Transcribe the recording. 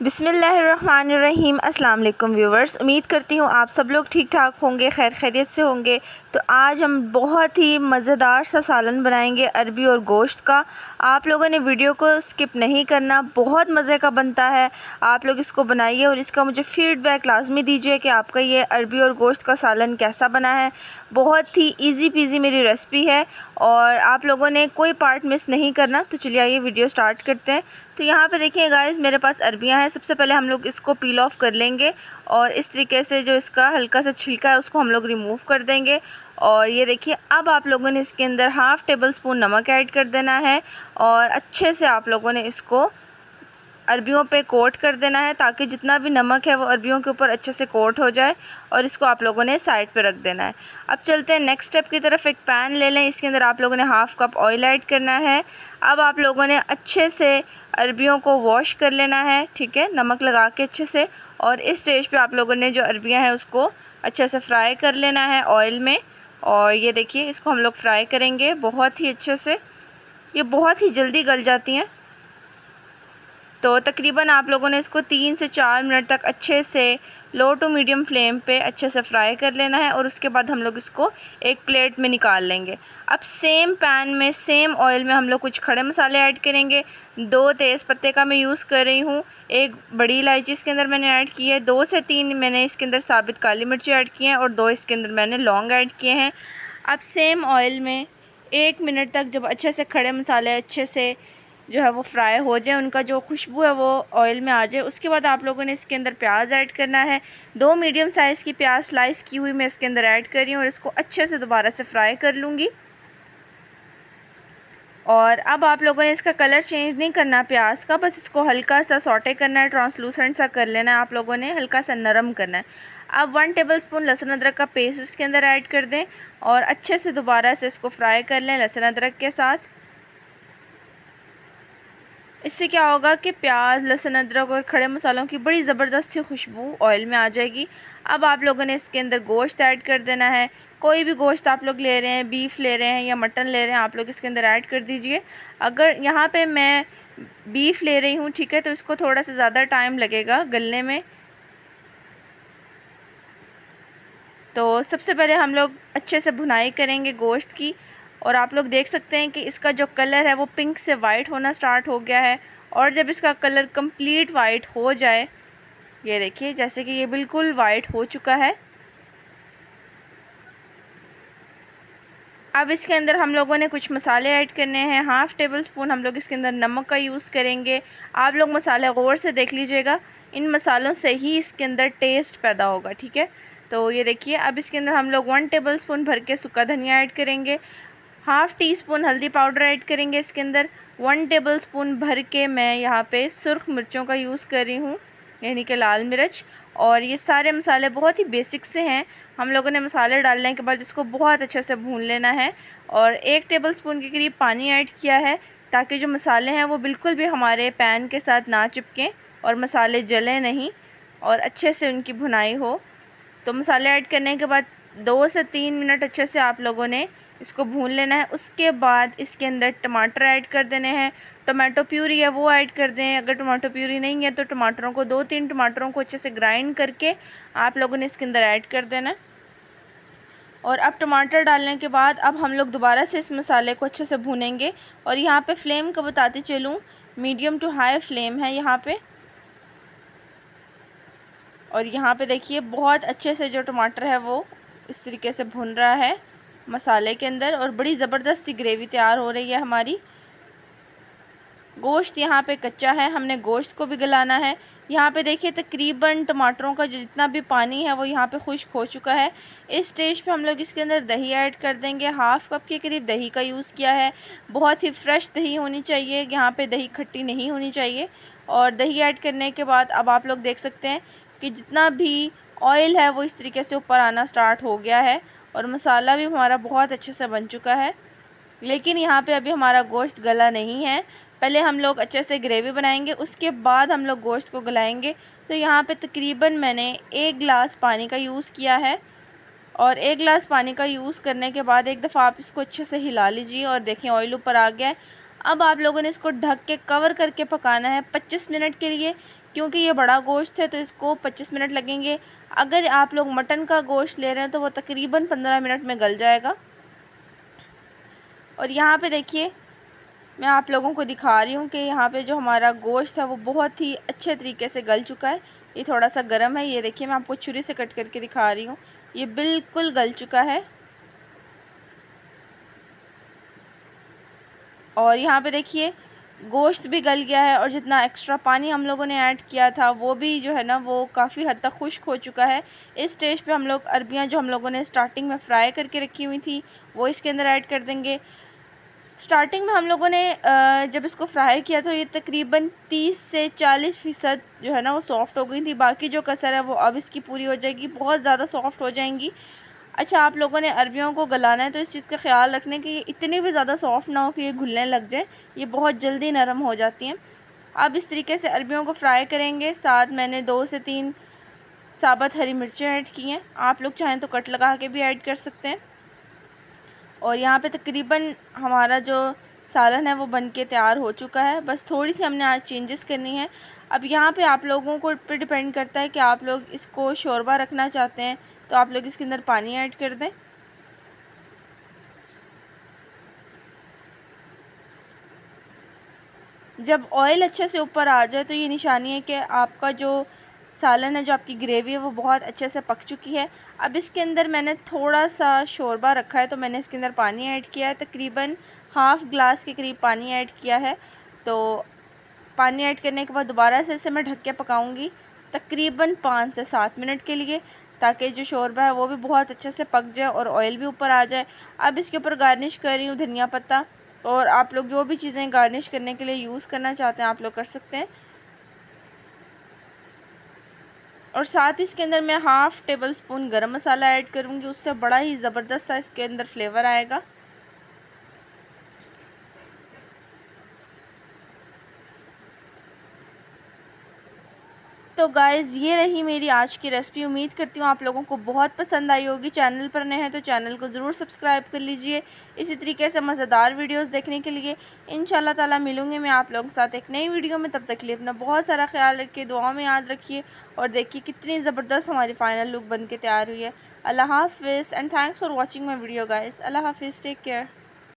बिस्मिल्लाहिर्रहमानिर्रहीम। अस्सलाम वालेकुम व्यूवर्स, उम्मीद करती हूँ आप सब लोग ठीक ठाक होंगे, खैर खैरियत से होंगे। तो आज हम बहुत ही मज़ेदार सा सालन बनाएंगे अरबी और गोश्त का। आप लोगों ने वीडियो को स्किप नहीं करना, बहुत मज़े का बनता है। आप लोग इसको बनाइए और इसका मुझे फ़ीडबैक लाजमी दीजिए कि आपका ये अरबी और गोश्त का सालन कैसा बना है। बहुत ही ईज़ी पीज़ी मेरी रेसिपी है और आप लोगों ने कोई पार्ट मिस नहीं करना। तो चलिए आइए वीडियो स्टार्ट करते हैं। तो यहाँ पे देखिए गाइस, मेरे पास अरबियाँ हैं। सबसे पहले हम लोग इसको पील ऑफ कर लेंगे और इस तरीके से जो इसका हल्का सा छिलका है उसको हम लोग रिमूव कर देंगे। और ये देखिए, अब आप लोगों ने इसके अंदर हाफ़ टेबल स्पून नमक ऐड कर देना है और अच्छे से आप लोगों ने इसको अरबियों पे कोट कर देना है ताकि जितना भी नमक है वो अरबियों के ऊपर अच्छे से कोट हो जाए। और इसको आप लोगों ने साइड पे रख देना है। अब चलते हैं नेक्स्ट स्टेप की तरफ। एक पैन ले लें, इसके अंदर आप लोगों ने हाफ़ कप ऑयल ऐड करना है। अब आप लोगों ने अच्छे से अरबियों को वॉश कर लेना है, ठीक है, नमक लगा के अच्छे से। और इस स्टेज पे आप लोगों ने जो अरबियाँ हैं उसको अच्छे से फ्राई कर लेना है ऑयल में। और ये देखिए, इसको हम लोग फ्राई करेंगे बहुत ही अच्छे से। ये बहुत ही जल्दी गल जाती हैं। तो तकरीबन आप लोगों ने इसको 3 से 4 मिनट तक अच्छे से लो टू मीडियम फ्लेम पे अच्छे से फ्राई कर लेना है। और उसके बाद हम लोग इसको एक प्लेट में निकाल लेंगे। अब सेम पैन में सेम ऑयल में हम लोग कुछ खड़े मसाले ऐड करेंगे। 2 तेज़ पत्ते का मैं यूज़ कर रही हूँ, 1 बड़ी इलायची इसके अंदर मैंने ऐड की है, 2 से 3 मैंने इसके अंदर साबित काली मिर्ची ऐड की हैं और 2 इसके अंदर मैंने लौंग ऐड किए हैं। अब सेम ऑयल में 1 मिनट तक जब अच्छे से खड़े मसाले अच्छे से जो है वो फ्राई हो जाए, उनका जो खुशबू है वो ऑयल में आ जाए, उसके बाद आप लोगों ने इसके अंदर प्याज ऐड करना है। 2 मीडियम साइज़ की प्याज स्लाइस की हुई मैं इसके अंदर ऐड कर रही हूँ और इसको अच्छे से दोबारा से फ्राई कर लूँगी। और अब आप लोगों ने इसका कलर चेंज नहीं करना प्याज का, बस इसको हल्का सा सॉटे करना है, ट्रांसलूसेंट सा कर लेना है। आप लोगों ने हल्का सा नरम करना है। अब 1 टेबलस्पून लहसुन अदरक का पेस्ट इसके अंदर ऐड कर दें और अच्छे से दोबारा से इसको फ्राई कर लें लहसुन अदरक के साथ। इससे क्या होगा कि प्याज, लहसुन, अदरक और खड़े मसालों की बड़ी ज़बरदस्त सी खुशबू ऑयल में आ जाएगी। अब आप लोगों ने इसके अंदर गोश्त ऐड कर देना है। कोई भी गोश्त आप लोग ले रहे हैं, बीफ ले रहे हैं या मटन ले रहे हैं, आप लोग इसके अंदर ऐड कर दीजिए। अगर यहाँ पे मैं बीफ ले रही हूँ, ठीक है, तो इसको थोड़ा सा ज़्यादा टाइम लगेगा गलने में। तो सबसे पहले हम लोग अच्छे से भुनाई करेंगे गोश्त की। और आप लोग देख सकते हैं कि इसका जो कलर है वो पिंक से वाइट होना स्टार्ट हो गया है। और जब इसका कलर कंप्लीट वाइट हो जाए, ये देखिए जैसे कि ये बिल्कुल वाइट हो चुका है। अब इसके अंदर हम लोगों ने कुछ मसाले ऐड करने हैं। हाफ़ टेबल स्पून हम लोग इसके अंदर नमक का यूज़ करेंगे। आप लोग मसाले गौर से देख लीजिएगा, इन मसालों से ही इसके अंदर टेस्ट पैदा होगा, ठीक है। तो ये देखिए, अब इसके अंदर हम लोग 1 टेबल स्पून भर के सूखा धनिया ऐड करेंगे। हाफ़ टी स्पून हल्दी पाउडर ऐड करेंगे इसके अंदर। 1 टेबल स्पून भर के मैं यहाँ पे सुर्ख मिर्चों का यूज़ कर रही हूँ, यानी कि लाल मिर्च। और ये सारे मसाले बहुत ही बेसिक से हैं। हम लोगों ने मसाले डालने के बाद इसको बहुत अच्छे से भून लेना है। और 1 टेबल स्पून के करीब पानी ऐड किया है ताकि जो मसाले हैं वो बिल्कुल भी हमारे पैन के साथ ना चिपकें और मसाले जलें नहीं और अच्छे से उनकी भुनाई हो। तो मसाले ऐड करने के बाद 2 से 3 मिनट अच्छे से आप लोगों ने इसको भून लेना है। उसके बाद इसके अंदर टमाटर ऐड कर देने हैं। टमाटो प्यूरी है वो ऐड कर दें। अगर टमाटो प्यूरी नहीं है तो टमाटरों को 2-3 टमाटरों को अच्छे से ग्राइंड करके आप लोगों ने इसके अंदर ऐड कर देना है। और अब टमाटर डालने के बाद अब हम लोग दोबारा से इस मसाले को अच्छे से भूनेंगे। और यहाँ पे फ्लेम को बताती चलूँ, मीडियम टू हाई फ्लेम है यहाँ पे। और यहाँ पे देखिए बहुत अच्छे से जो टमाटर है वो इस तरीके से भुन रहा है मसाले के अंदर और बड़ी ज़बरदस्त सी ग्रेवी तैयार हो रही है हमारी। गोश्त यहाँ पे कच्चा है, हमने गोश्त को भी गलाना है। यहाँ पे देखिए तकरीबन टमाटरों का जो जितना भी पानी है वो यहाँ पे खुश्क हो चुका है। इस स्टेज पे हम लोग इसके अंदर दही ऐड कर देंगे। हाफ़ कप के करीब दही का यूज़ किया है। बहुत ही फ्रेश दही होनी चाहिए, यहाँ पे दही खट्टी नहीं होनी चाहिए। और दही ऐड करने के बाद अब आप लोग देख सकते हैं कि जितना भी ऑयल है वो इस तरीके से ऊपर आना स्टार्ट हो गया है और मसाला भी हमारा बहुत अच्छे से बन चुका है। लेकिन यहाँ पे अभी हमारा गोश्त गला नहीं है। पहले हम लोग अच्छे से ग्रेवी बनाएंगे, उसके बाद हम लोग गोश्त को गलाएंगे। तो यहाँ पे तकरीबन मैंने 1 गिलास पानी का यूज़ किया है। और 1 गिलास पानी का यूज़ करने के बाद एक दफ़ा आप इसको अच्छे से हिला लीजिए और देखें ऑयल ऊपर आ गया है। अब आप लोगों ने इसको ढक के कवर करके पकाना है 25 मिनट के लिए। क्योंकि ये बड़ा गोश्त है तो इसको 25 मिनट लगेंगे। अगर आप लोग मटन का गोश्त ले रहे हैं तो वो तकरीबन 15 मिनट में गल जाएगा। और यहाँ पे देखिए मैं आप लोगों को दिखा रही हूँ कि यहाँ पे जो हमारा गोश्त है वो बहुत ही अच्छे तरीके से गल चुका है। ये थोड़ा सा गर्म है, ये देखिए मैं आपको छुरी से कट करके दिखा रही हूँ, ये बिल्कुल गल चुका है। और यहाँ पे देखिए गोश्त भी गल गया है और जितना एक्स्ट्रा पानी हम लोगों ने ऐड किया था वो भी जो है ना वो काफ़ी हद तक खुश्क हो चुका है। इस स्टेज पे हम लोग अरबियाँ जो हम लोगों ने स्टार्टिंग में फ्राई करके रखी हुई थी वो इसके अंदर ऐड कर देंगे। स्टार्टिंग में हम लोगों ने जब इसको फ्राई किया तो ये तकरीबन 30 से 40% जो है ना वो सॉफ़्ट हो गई थी। बाकी जो कसर है वो अब इसकी पूरी हो जाएगी, बहुत ज़्यादा सॉफ़्ट हो जाएंगी। अच्छा, आप लोगों ने अरबियों को गलाना है तो इस चीज़ का ख्याल रखने कि ये इतनी भी ज़्यादा सॉफ़्ट ना हो कि ये घुलने लग जाए, ये बहुत जल्दी नरम हो जाती हैं। अब इस तरीके से अरबियों को फ्राई करेंगे। साथ मैंने 2 से 3 साबुत हरी मिर्चें ऐड की हैं, आप लोग चाहें तो कट लगा के भी ऐड कर सकते हैं। और यहाँ पे तकरीबन हमारा जो सालन है वो बन के तैयार हो चुका है, बस थोड़ी सी हमने आज चेंजेस करनी है। अब यहाँ पे आप लोगों को पे डिपेंड करता है कि आप लोग इसको शोरबा रखना चाहते हैं तो आप लोग इसके अंदर पानी ऐड कर दें। जब ऑयल अच्छे से ऊपर आ जाए तो ये निशानी है कि आपका जो सालन है, जो आपकी ग्रेवी है वो बहुत अच्छे से पक चुकी है। अब इसके अंदर मैंने थोड़ा सा शोरबा रखा है तो मैंने इसके अंदर पानी ऐड किया है, तकरीबन हाफ़ ग्लास के करीब पानी ऐड किया है। तो पानी ऐड करने के बाद दोबारा से इसे मैं ढक के पकाऊंगी तकरीबन 5 से 7 मिनट के लिए, ताकि जो शोरबा है वो भी बहुत अच्छे से पक जाए और ऑयल भी ऊपर आ जाए। अब इसके ऊपर गार्निश कर रही हूँ धनिया पत्ता, और आप लोग जो भी चीज़ें गार्निश करने के लिए यूज़ करना चाहते हैं आप लोग कर सकते हैं। और साथ ही इसके अंदर मैं हाफ़ टेबल स्पून गरम मसाला ऐड करूँगी, उससे बड़ा ही ज़बरदस्त सा इसके अंदर फ्लेवर आएगा। तो गाइज़ ये रही मेरी आज की रेसिपी, उम्मीद करती हूँ आप लोगों को बहुत पसंद आई होगी। चैनल पर नए हैं तो चैनल को ज़रूर सब्सक्राइब कर लीजिए इसी तरीके से मज़ेदार वीडियोस देखने के लिए। इंशाल्लाह ताला मिलूँगी मैं आप लोगों के साथ एक नई वीडियो में, तब तक के लिए अपना बहुत सारा ख्याल रखिए, दुआ में याद रखिए और देखिए कितनी ज़बरदस्त हमारी फ़ाइनल लुक बन के तैयार हुई है। अल्लाह हाफ़िज़ and thanks for watching my video guys. अल्लाह हाफ़िज़, टेक केयर।